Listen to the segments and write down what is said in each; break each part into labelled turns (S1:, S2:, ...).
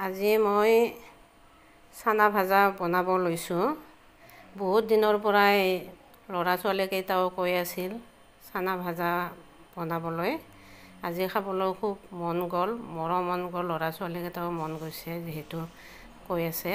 S1: আজি মই চানা ভাজা বনাব লৈছোঁ। বহুত দিনৰ পৰাই ল'ৰা ছোৱালীকেইটাও কৈ আছিল চানা ভাজা বনাবলৈ। আজি খাবলৈ খুব মন গ'ল, মোৰো মন গ'ল, ল'ৰা ছোৱালীকেইটাও মন গৈছে যিহেতু কৈ আছে,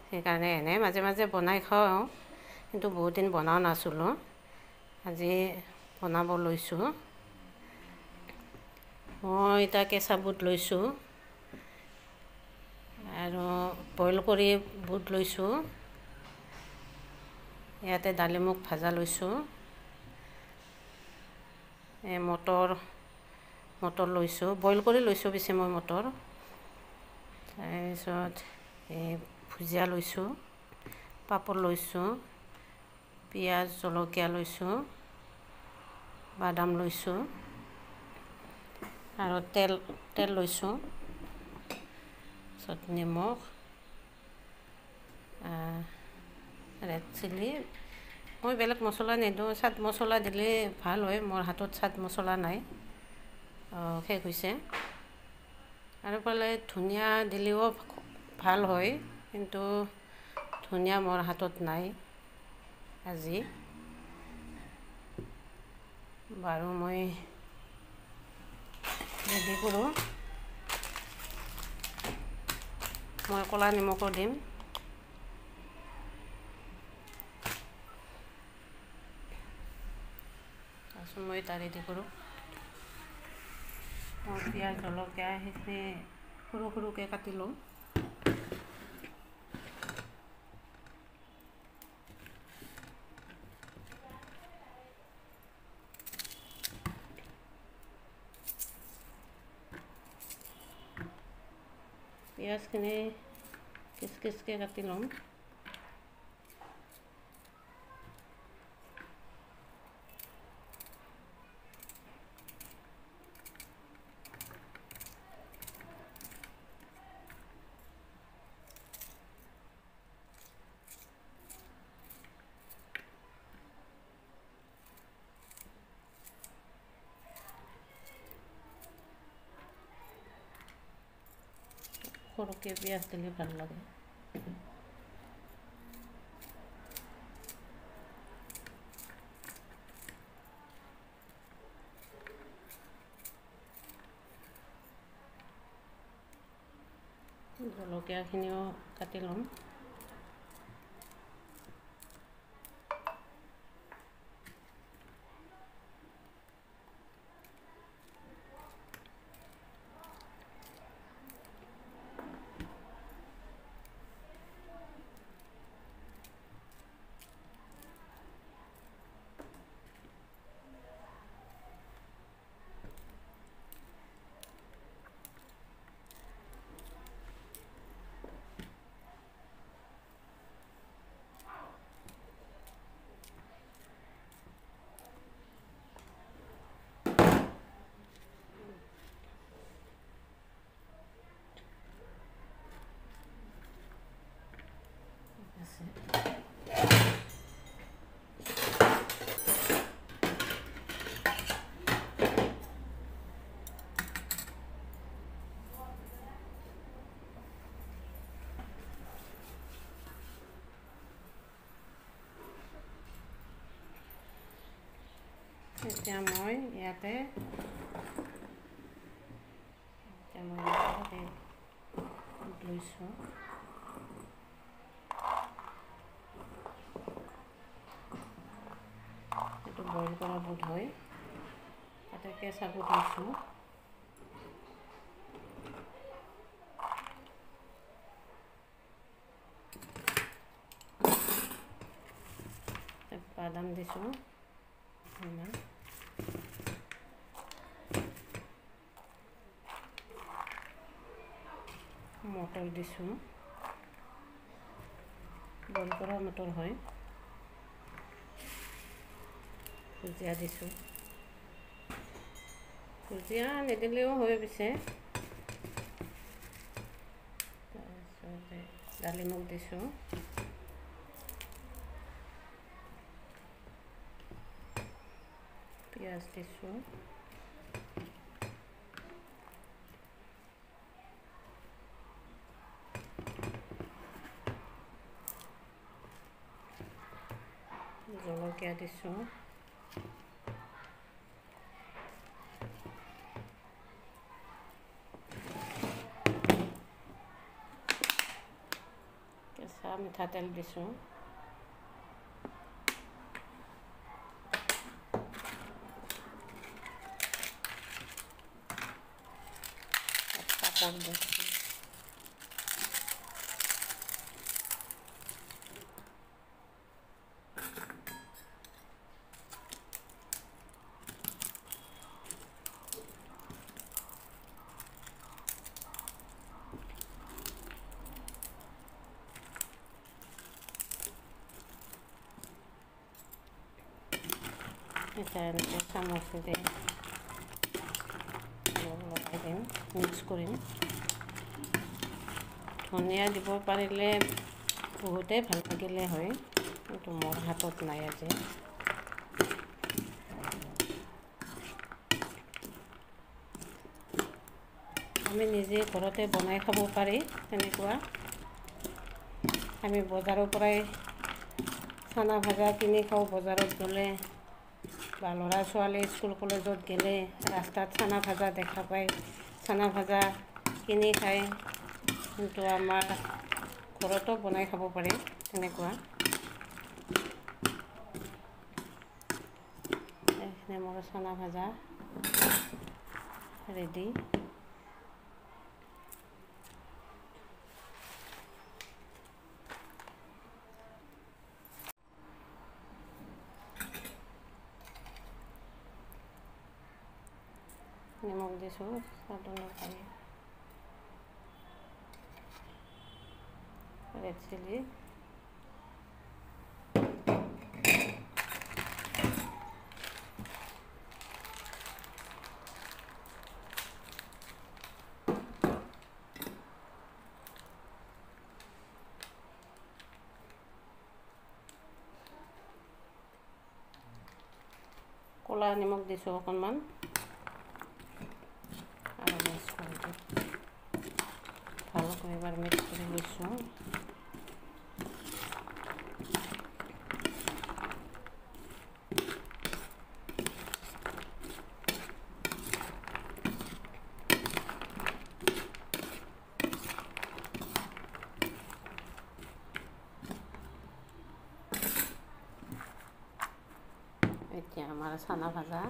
S1: সেইকাৰণে এনেই মাজে মাজে বনাই খাওঁ, কিন্তু বহুত দিন বনাও নাছিলোঁ। আজি বনাব লৈছোঁ। মই এতিয়া কেঁচা বুট লৈছোঁ আৰু বইল কৰি বুট লৈছোঁ। ইয়াতে ডালিমুগ ভাজা লৈছোঁ। মটৰ লৈছোঁ, বইল কৰি লৈছোঁ পিছে মই মটৰ। তাৰপিছত ভুজিয়া লৈছোঁ, পাপৰ লৈছোঁ, পিঁয়াজ জলকীয়া লৈছোঁ, বাদাম লৈছোঁ আৰু তেল লৈছোঁ, তাৰপিছত নিমখ, ৰেড চিলি। মই বেলেগ মছলা নিদিওঁ, চাট মছলা দিলে ভাল হয়, মোৰ হাতত চাট মছলা নাই, শেষ হৈছে। আৰু ইফালে ধনিয়া দিলেও ভাল হয়, কিন্তু ধনিয়া মোৰ হাতত নাই আজি। বাৰু মই ৰেডি কৰোঁ। মই ক'লা নিমখো দিম। তাৰপিছত মই এটা ৰেডি কৰোঁ। মই পিঁয়াজ জলকীয়া সেইখিনি সৰু সৰুকৈ কাটি লওঁ। পিঁয়াজখিনি কিচ কিচকৈ কাটি ল'ম। সৰুকৈ পিঁয়াজ দিলে ভাল লাগে। জলকীয়াখিনিও কাটি ল'ম। এতিয়া মই ইয়াতে লৈছোঁ। এইটো বইল কৰা বুট হয়, তাতে কেঁচা বুট লৈছোঁ। বাদাম দিছোঁ, মটৰ দিছোঁ, বইল কৰা মটৰ হয়, ভুজিয়া দিছোঁ। ভুজিয়া নিদিলেও হয় পিছে। তাৰপিছতে ডালিমুগ দিছোঁ, পিঁয়াজ দিছোঁ, জলকীয়া দিছোঁ, কেঁচা মিঠাতেল দিছোঁ, পাপড় দিছোঁ, এটা এনেকৈ চামুচেৰে লগাই দিম, মিক্স কৰিম। ধনিয়া দিব পাৰিলে বহুতেই ভাল লাগিলে হয়, কিন্তু মোৰ হাতত নাই আজি। আমি নিজে ঘৰতে বনাই খাব পাৰি তেনেকুৱা। আমি বজাৰৰ পৰাই চানা ভাজা কিনি খাওঁ, বজাৰত গ'লে বা ল'ৰা ছোৱালী স্কুল কলেজত গ'লে ৰাস্তাত চানা ভাজা দেখা পায়, চানা ভাজা কিনি খায়। কিন্তু আমাৰ ঘৰতো বনাই খাব পাৰি তেনেকুৱা। এইখিনি মোৰ চানা ভাজা ৰেডি। নিমখ দিছোঁ, স্বাদ অনুযায়ী ৰেড চিলি, ক'লা নিমখ দিছোঁ অকণমান, আৰু মিক্স কৰি দিওঁ। ভালকৈ এবাৰ মিক্স কৰি লৈছোঁ। এতিয়া আমাৰ চানা ভাজা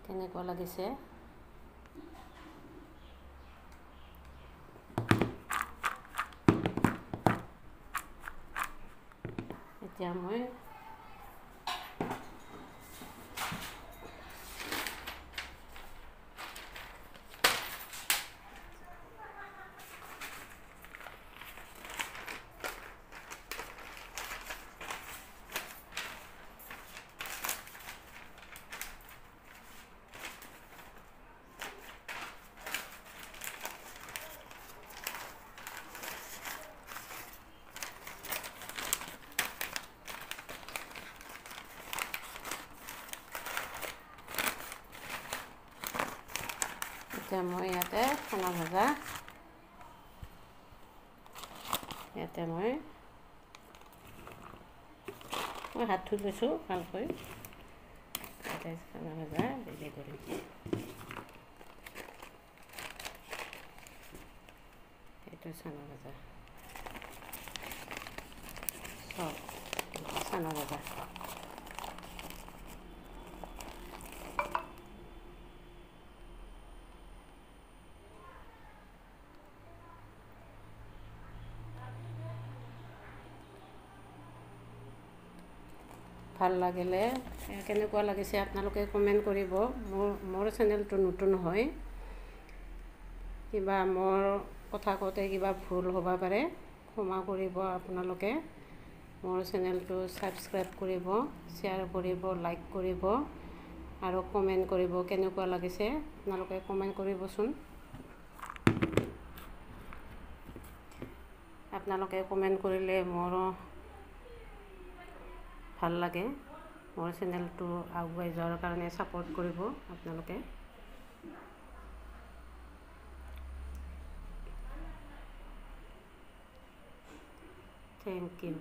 S1: কেনেকুৱা লাগিছে এতিয়া মই ইয়াতে চানা ভাজা ইয়াতে মই হাত ধুই লৈছোঁ ভালকৈ। ইয়াতে চানা ভাজা ৰেডি কৰিম। এইটো চানা ভাজা, চব চানা ভাজা। ভাল লাগিলে কেনেকুৱা লাগিছে আপোনালোকে কমেণ্ট কৰিব। মোৰ চেনেলটো নতুন হয়, কিবা মোৰ কথা কওঁতে কিবা ভুল হ'ব পাৰে, ক্ষমা কৰিব আপোনালোকে। মোৰ চেনেলটো ছাবস্ক্ৰাইব কৰিব, শ্বেয়াৰ কৰিব, লাইক কৰিব আৰু কমেণ্ট কৰিব কেনেকুৱা লাগিছে। আপোনালোকে কমেণ্ট কৰিবচোন। আপোনালোকে কমেণ্ট কৰিলে মোৰো ভাল লাগে। মোৰ চেনেলটো আগুৱাই যোৱাৰ কাৰণে ছাপোৰ্ট কৰিব আপোনালোকে। Thank U.